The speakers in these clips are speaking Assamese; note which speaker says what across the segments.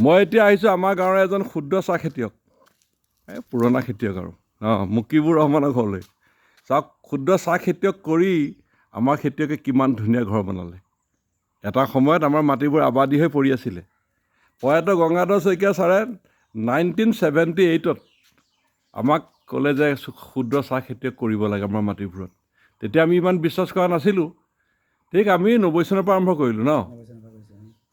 Speaker 1: মই এতিয়া আহিছোঁ আমাৰ গাঁৱৰ এজন ক্ষুদ্ৰ চাহ খেতিয়ক, এই পুৰণা খেতিয়ক আৰু মুকিবুৰ ৰহমানৰ ঘৰলৈ। চাওক, ক্ষুদ্ৰ চাহ খেতিয়ক কৰি আমাৰ খেতিয়কে কিমান ধুনীয়া ঘৰ বনালে। এটা সময়ত আমাৰ মাটিবোৰ আবাদী হৈ পৰি আছিলে। প্ৰয়াত গংগাধৰ শইকীয়া ছাৰে 1978ত আমাক ক'লে যে ক্ষুদ্ৰ চাহ খেতিয়ক কৰিব লাগে আমাৰ মাটিবোৰত। তেতিয়া আমি ইমান বিশ্বাস কৰা নাছিলোঁ। ঠিক আমি 90 চনৰ পৰা আৰম্ভ কৰিলোঁ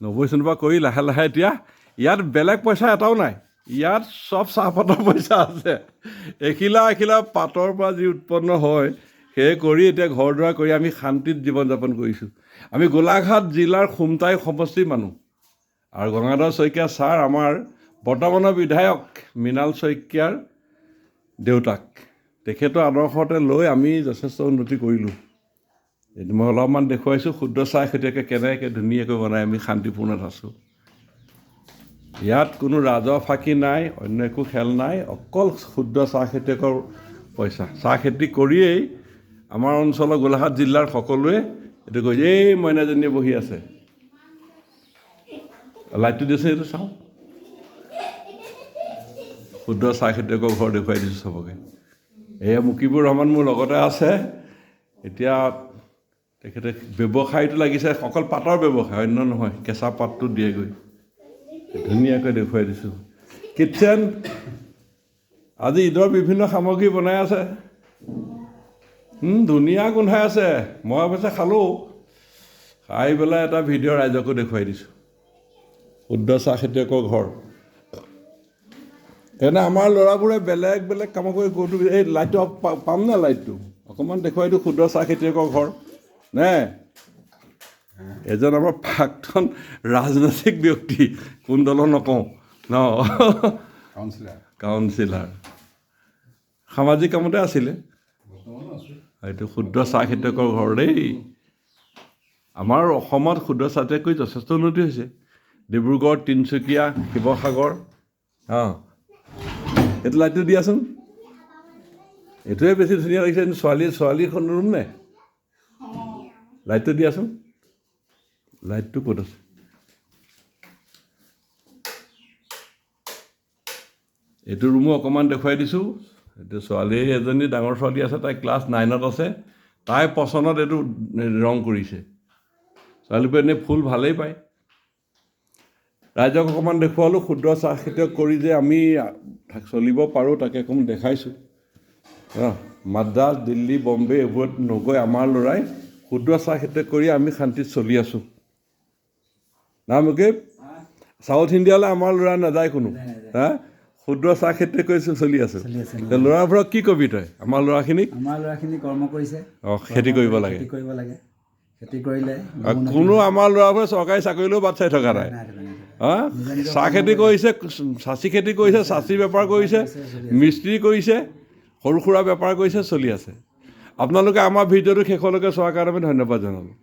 Speaker 1: 90 চনৰ পৰা কৰি লাহে লাহে এতিয়া ইয়াত বেলেগ পইচা এটাও নাই। ইয়াত চব চাহপাতৰ পইচা আছে। এখিলা এখিলা পাতৰ পৰা যি উৎপন্ন হয় সেয়ে কৰি এতিয়া ঘৰ দুৱাৰ কৰি আমি শান্তিত জীৱন যাপন কৰিছোঁ। আমি গোলাঘাট জিলাৰ খুমটাই সমষ্টিৰ মানুহ। আৰু গংগাধৰ শইকীয়া ছাৰ আমাৰ বৰ্তমানৰ বিধায়ক মৃণাল শইকীয়াৰ দেউতাক। তেখেতৰ আদৰ্শতে লৈ আমি যথেষ্ট উন্নতি কৰিলোঁ। এইটো মই অলপমান দেখুৱাইছোঁ ক্ষুদ্ৰ চাহ খেতিয়কে কেনেকৈ ধুনীয়াকৈ বনাই আমি শান্তিপূৰ্ণত আছোঁ। ইয়াত কোনো ৰাজহ ফাঁকি নাই, অন্য একো খেল নাই, অকল ক্ষুদ্ৰ চাহ খেতিয়কৰ পইচা। চাহ খেতি কৰিয়েই আমাৰ অঞ্চলৰ গোলাঘাট জিলাৰ সকলোৱে এইটো কৈছে, এই মইনাজনীয়ে বহি আছে। লাইটটো দিছে, এইটো চাওঁ। ক্ষুদ্ৰ চাহ খেতিয়কৰ ঘৰ দেখুৱাই দিছোঁ চবকে। এয়া মুকিবুৰ ৰহমান মোৰ লগতে আছে। এতিয়া তেখেতে ব্যৱসায়টো লাগিছে, অকল পাতৰ ব্যৱসায়, অন্য নহয়। কেঁচা পাতটো দিয়েগৈ। ধুনীয়াকৈ দেখুৱাই দিছোঁ। কিটচেন আজি ঈদৰ বিভিন্ন সামগ্ৰী বনাই আছে। ধুনীয়া গোন্ধাই আছে। মই অৱশ্যে খালোঁ। খাই পেলাই এটা ভিডিঅ' ৰাইজকো দেখুৱাই দিছোঁ। ক্ষুদ্ৰ চাহ খেতিয়কৰ ঘৰ। এনে আমাৰ ল'ৰাবোৰে বেলেগ বেলেগ কাম কৰি গ'লো। এই লাইটটো পাম নে? লাইটটো অকণমান দেখুৱাই দিওঁ। ক্ষুদ্ৰ চাহ খেতিয়কৰ ঘৰ নে? এজন আমাৰ প্ৰাক্তন ৰাজনৈতিক ব্যক্তি, কোন দলৰ নকওঁ কাউন্সিলাৰ, সামাজিক কামতে আছিলে। এইটো ক্ষুদ্ৰ চাহ খেতিয়কৰ ঘৰ দেই। আমাৰ অসমত ক্ষুদ্ৰ চাহ খেতি কৰি যথেষ্ট উন্নতি হৈছে। ডিব্ৰুগড়, তিনিচুকীয়া, শিৱসাগৰ। এইটো লাইটটো দিয়াচোন। এইটোৱে বেছি ধুনীয়া লাগিছে। ছোৱালীখন ৰুম নে? লাইটটো দিয়াচোন। লাইটটো ক'ত আছে? এইটো ৰুমো অকণমান দেখুৱাই দিছোঁ। এইটো ছোৱালী এজনী, ডাঙৰ ছোৱালী আছে, তাই ক্লাছ 9ত আছে। তাই পচন্দত এইটো ৰং কৰিছে। ছোৱালীবোৰে এনেই ফুল ভালেই পায়। ৰাইজক অকণমান দেখুৱালোঁ ক্ষুদ্ৰ চাহ খেতিয়ক কৰি যে আমি চলিব পাৰোঁ, তাকে অকণমান দেখাইছোঁ। মাদ্ৰাজ, দিল্লী, বম্বে এইবোৰত নগৈ আমাৰ ল'ৰাই ক্ষুদ্ৰ চাহ খেতিয়ক কৰি আমি শান্তিত চলি আছোঁ। না মুকেশ? চাউথ ইণ্ডিয়ালৈ আমাৰ ল'ৰা নাযায় কোনো। ক্ষুদ্ৰ চাহ খেতিয়ক কৰি চলি আছোঁ। ল'ৰাবোৰক কি কবি তই? আমাৰ ল'ৰাখিনিক
Speaker 2: কৰ্ম কৰিছে।
Speaker 1: খেতি কৰিব লাগে।
Speaker 2: খেতি কৰিলে
Speaker 1: কোনো আমাৰ ল'ৰাবোৰে চৰকাৰী চাকৰিলৈও বাট চাই থকা নাই। চাহ খেতি কৰিছে, চাচি খেতি কৰিছে, চাচি বেপাৰ কৰিছে, মিস্ত্ৰী কৰিছে, সৰু সুৰা বেপাৰ কৰিছে, চলি আছে। আপোনালোকে আমাৰ ভিডিঅ'টো শেষলৈকে চোৱাৰ কাৰণে আমি ধন্যবাদ জনালোঁ।